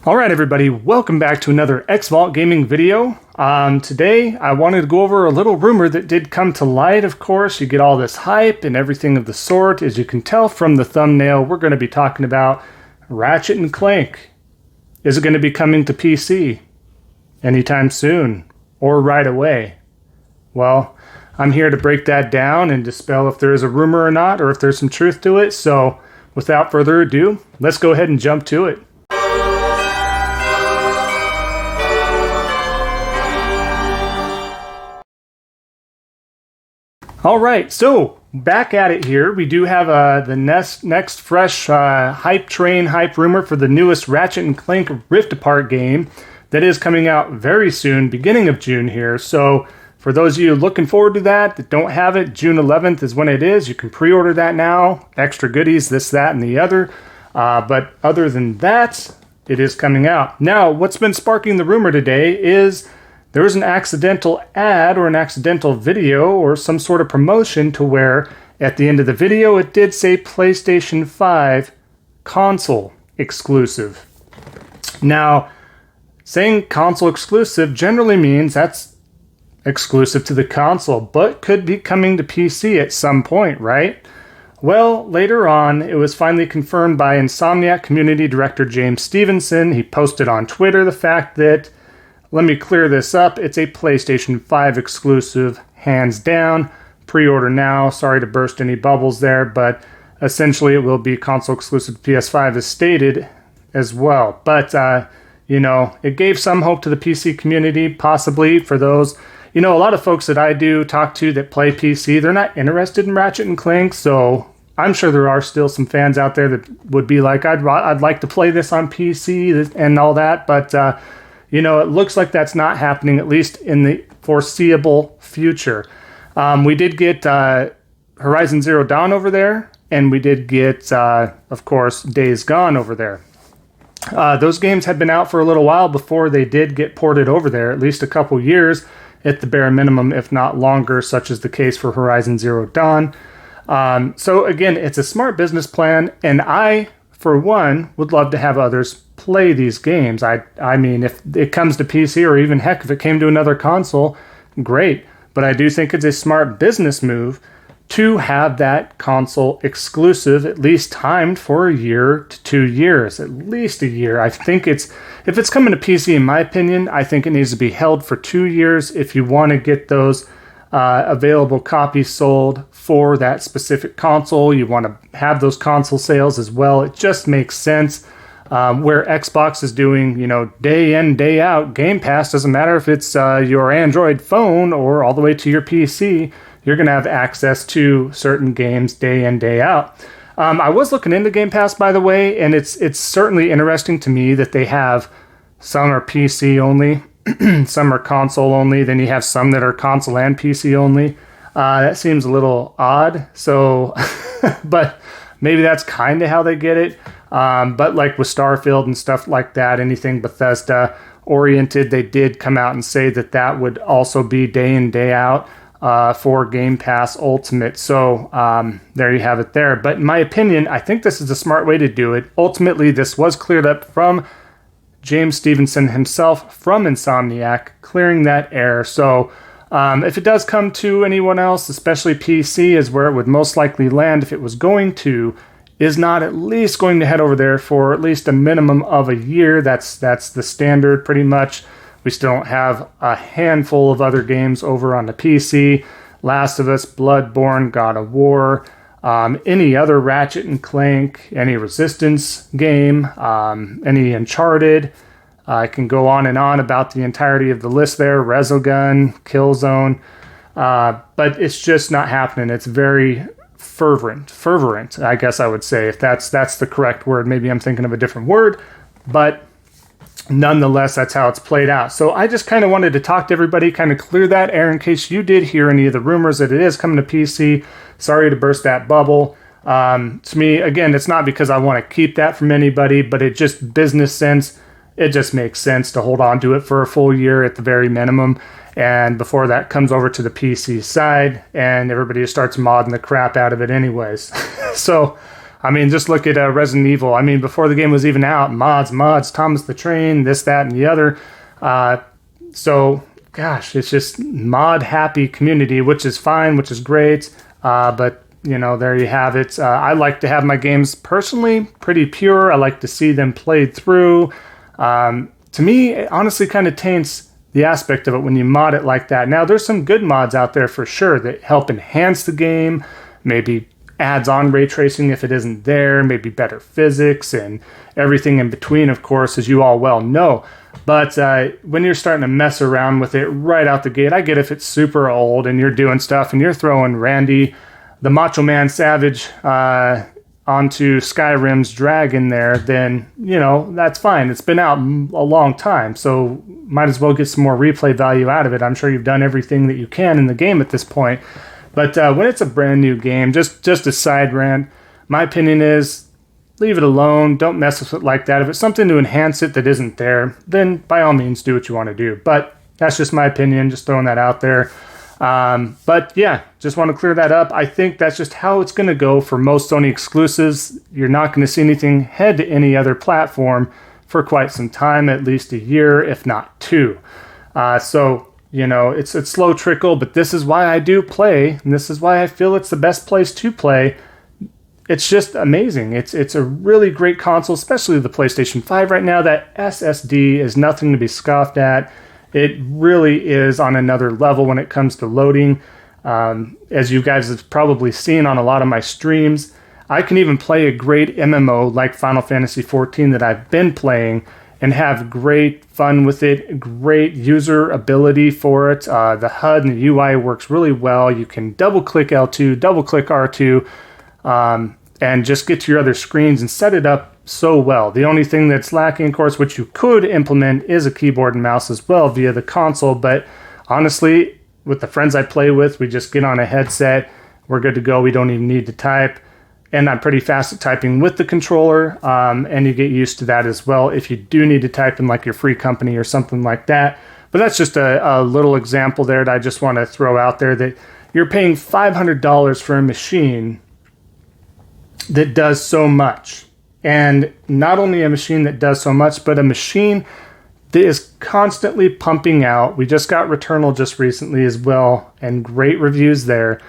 Alright everybody, welcome back to another Xvault gaming video. Today I wanted to go over a little rumor that did come to light. Of course, you get all this hype and everything of the sort. As you can tell from the thumbnail, we're going to be talking about Ratchet and Clank. Is it going to be coming to PC anytime soon or right away? Well, I'm here to break that down and dispel if there is a rumor or not, or if there's some truth to it. So without further ado, let's go ahead and jump to it. All right, so back at it here. We do have the next fresh hype rumor for the newest Ratchet and Clank Rift Apart game that is coming out very soon, beginning of June here. So for those of you looking forward to that don't have it, June 11th is when it is. You can pre-order that now. Extra goodies, this, that, and the other. But other than that, it is coming out. Now, what's been sparking the rumor today is there was an accidental ad or an accidental video or some sort of promotion to where at the end of the video it did say PlayStation 5 console exclusive. Now, saying console exclusive generally means that's exclusive to the console, but could be coming to PC at some point, right? Well, later on, it was finally confirmed by Insomniac community director James Stevenson. He posted on Twitter the fact that, let me clear this up, it's a PlayStation 5 exclusive, hands down. Pre-order now. Sorry to burst any bubbles there, but essentially it will be console exclusive to PS5 as stated as well. But, it gave some hope to the PC community, possibly for those. A lot of folks that I do talk to that play PC, they're not interested in Ratchet and Clank, so I'm sure there are still some fans out there that would be like, I'd like to play this on PC and all that, but it looks like that's not happening, at least in the foreseeable future. We did get Horizon Zero Dawn over there, and we did get, of course, Days Gone over there. Those games had been out for a little while before they did get ported over there, at least a couple years at the bare minimum, if not longer, such is the case for Horizon Zero Dawn. So again, it's a smart business plan, and I, for one, would love to have others play these games. I mean, if it comes to PC, or even heck, if it came to another console, great. But I do think it's a smart business move to have that console exclusive, at least timed for a year to 2 years, at least a year. I think if it's coming to PC, in my opinion, I think it needs to be held for 2 years if you want to get those available copies sold for that specific console. You want to have those console sales as well. It just makes sense. Where Xbox is doing, day in, day out, Game Pass, doesn't matter if it's your Android phone or all the way to your PC, you're going to have access to certain games day in, day out. I was looking into Game Pass, by the way, and it's certainly interesting to me that they have some are PC only, some are console only, then you have some that are console and PC only. That seems a little odd, so, but maybe that's kind of how they get it. But like with Starfield and stuff like that, anything Bethesda oriented, they did come out and say that would also be day in, day out for Game Pass Ultimate. So there you have it there. But in my opinion, I think this is a smart way to do it. Ultimately, this was cleared up from James Stevenson himself from Insomniac, clearing that air. So if it does come to anyone else, especially PC, is where it would most likely land if it was going to, is not at least going to head over there for at least a minimum of a year. That's the standard pretty much. We still don't have a handful of other games over on the PC. Last of Us, Bloodborne, God of War, any other Ratchet and Clank, any Resistance game, any Uncharted. I can go on and on about the entirety of the list there. Resogun, Killzone. But it's just not happening. It's very fervent, I guess I would say, if that's the correct word. Maybe I'm thinking of a different word, but nonetheless, that's how it's played out. So I just kind of wanted to talk to everybody, kind of clear that air in case you did hear any of the rumors that it is coming to PC. Sorry to burst that bubble. To me, again, it's not because I want to keep that from anybody, but it just business sense. It just makes sense to hold on to it for a full year at the very minimum. And before that comes over to the PC side and everybody starts modding the crap out of it anyways. So I mean, just look at Resident Evil. I mean, before the game was even out, mods, Thomas the Train, this, that, and the other. So, gosh, it's just mod-happy community, which is fine, which is great. But, you know, there you have it. I like to have my games personally pretty pure. I like to see them played through. To me, it honestly kind of taints the aspect of it when you mod it like that. Now, there's some good mods out there for sure that help enhance the game, maybe adds on ray tracing if it isn't there, maybe better physics and everything in between, of course, as you all well know. But when you're starting to mess around with it right out the gate, I get if it's super old and you're doing stuff and you're throwing Randy, the Macho Man Savage, onto Skyrim's dragon there, then, you know, that's fine. It's been out a long time, so might as well get some more replay value out of it. I'm sure you've done everything that you can in the game at this point. But when it's a brand new game, just a side rant, my opinion is leave it alone. Don't mess with it like that. If it's something to enhance it that isn't there, then by all means do what you want to do. But that's just my opinion, just throwing that out there. But yeah, just want to clear that up. I think that's just how it's going to go for most Sony exclusives. You're not going to see anything head to any other platform for quite some time, at least a year, if not two. So, you know, it's a slow trickle, but this is why I do play, and this is why I feel it's the best place to play. It's just amazing. It's a really great console, especially the PlayStation 5 right now. That SSD is nothing to be scoffed at. It really is on another level when it comes to loading. As you guys have probably seen on a lot of my streams, I can even play a great MMO like Final Fantasy XIV that I've been playing and have great fun with it, great user ability for it. The HUD and the UI works really well. You can double-click L2, double-click R2, and just get to your other screens and set it up so well. The only thing that's lacking, of course, which you could implement, is a keyboard and mouse as well via the console. But honestly, with the friends I play with, we just get on a headset. We're good to go. We don't even need to type. And I'm pretty fast at typing with the controller, and you get used to that as well if you do need to type in like your free company or something like that. But that's just a little example there that I just want to throw out there, that you're paying $500 for a machine that does so much. And not only a machine that does so much, but a machine that is constantly pumping out. We just got Returnal just recently as well, and great reviews there.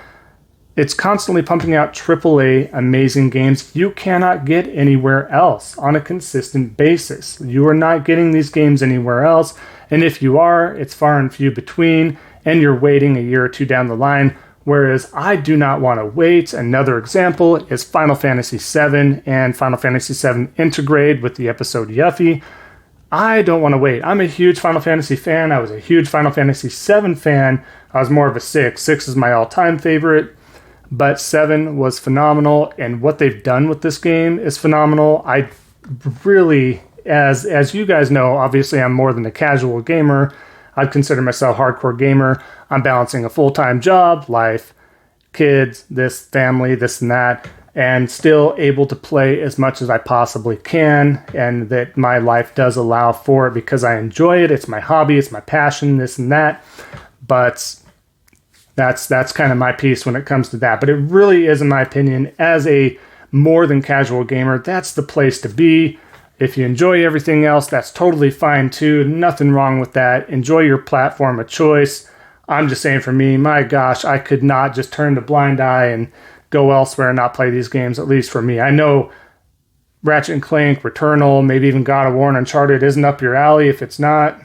It's constantly pumping out AAA amazing games you cannot get anywhere else on a consistent basis. You are not getting these games anywhere else, and if you are, it's far and few between, and you're waiting a year or two down the line. Whereas I do not want to wait. Another example is Final Fantasy VII and Final Fantasy VII Integrate with the episode Yuffie. I don't want to wait. I'm a huge Final Fantasy fan. I was a huge Final Fantasy VII fan. I was more of a 6. 6 is my all-time favorite. But 7 was phenomenal, and what they've done with this game is phenomenal. I really, as you guys know, obviously I'm more than a casual gamer. I'd consider myself a hardcore gamer. I'm balancing a full-time job, life, kids, this family, this and that, and still able to play as much as I possibly can, and that my life does allow for it because I enjoy it. It's my hobby, it's my passion, this and that. But that's kind of my piece when it comes to that. But it really is, in my opinion, as a more than casual gamer, that's the place to be. If you enjoy everything else, that's totally fine too. Nothing wrong with that. Enjoy your platform of choice. I'm just saying, for me, my gosh, I could not just turn a blind eye and go elsewhere and not play these games, at least for me. I know Ratchet & Clank, Returnal, maybe even God of War and Uncharted isn't up your alley. If it's not,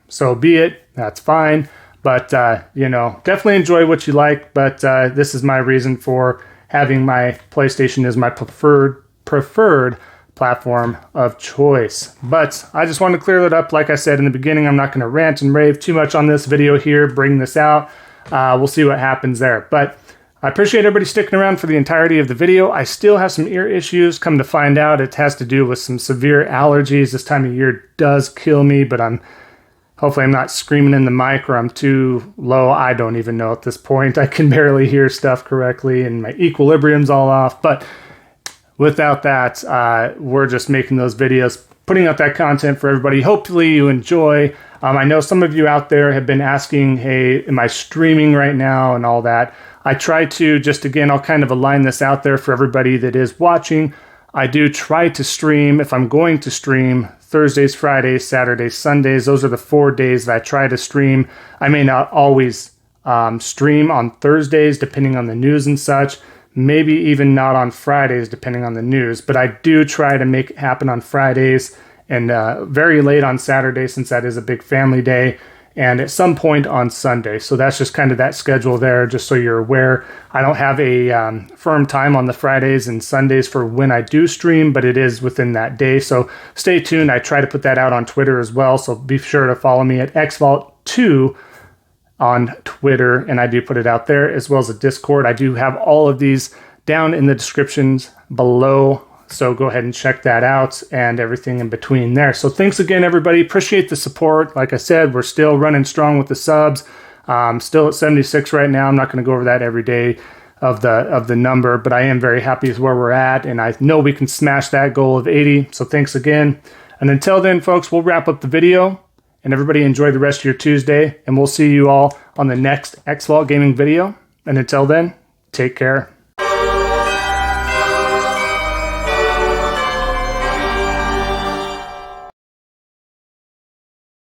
so be it. That's fine. But, you know, definitely enjoy what you like. But this is my reason for having my PlayStation as my preferred platform of choice. But I just want to clear that up. Like I said in the beginning, I'm not going to rant and rave too much on this video here, bring this out. We'll see what happens there. But I appreciate everybody sticking around for the entirety of the video. I still have some ear issues. Come to find out, it has to do with some severe allergies. This time of year does kill me, but hopefully I'm not screaming in the mic or I'm too low. I don't even know at this point. I can barely hear stuff correctly and my equilibrium's all off. But without that, we're just making those videos, putting out that content for everybody. Hopefully you enjoy. I know some of you out there have been asking, hey, am I streaming right now and all that. I try to just, again, I'll kind of align this out there for everybody that is watching. I do try to stream, if I'm going to stream, Thursdays, Fridays, Saturdays, Sundays. Those are the 4 days that I try to stream. I may not always stream on Thursdays, depending on the news and such. Maybe even not on Fridays, depending on the news. But I do try to make it happen on Fridays and very late on Saturday, since that is a big family day, and at some point on Sunday. So that's just kind of that schedule there, just so you're aware. I don't have a firm time on the Fridays and Sundays for when I do stream, but it is within that day. So stay tuned. I try to put that out on Twitter as well, so be sure to follow me at Xvault2 on Twitter, and I do put it out there, as well as a Discord. I do have all of these down in the descriptions below, so go ahead and check that out and everything in between there. So thanks again, everybody. Appreciate the support. Like I said, we're still running strong with the subs. Still at 76 right now. I'm not going to go over that every day of the number, but I am very happy with where we're at, and I know we can smash that goal of 80. So thanks again. And until then, folks, we'll wrap up the video. And everybody enjoy the rest of your Tuesday, and we'll see you all on the next Xvault gaming video. And until then, take care.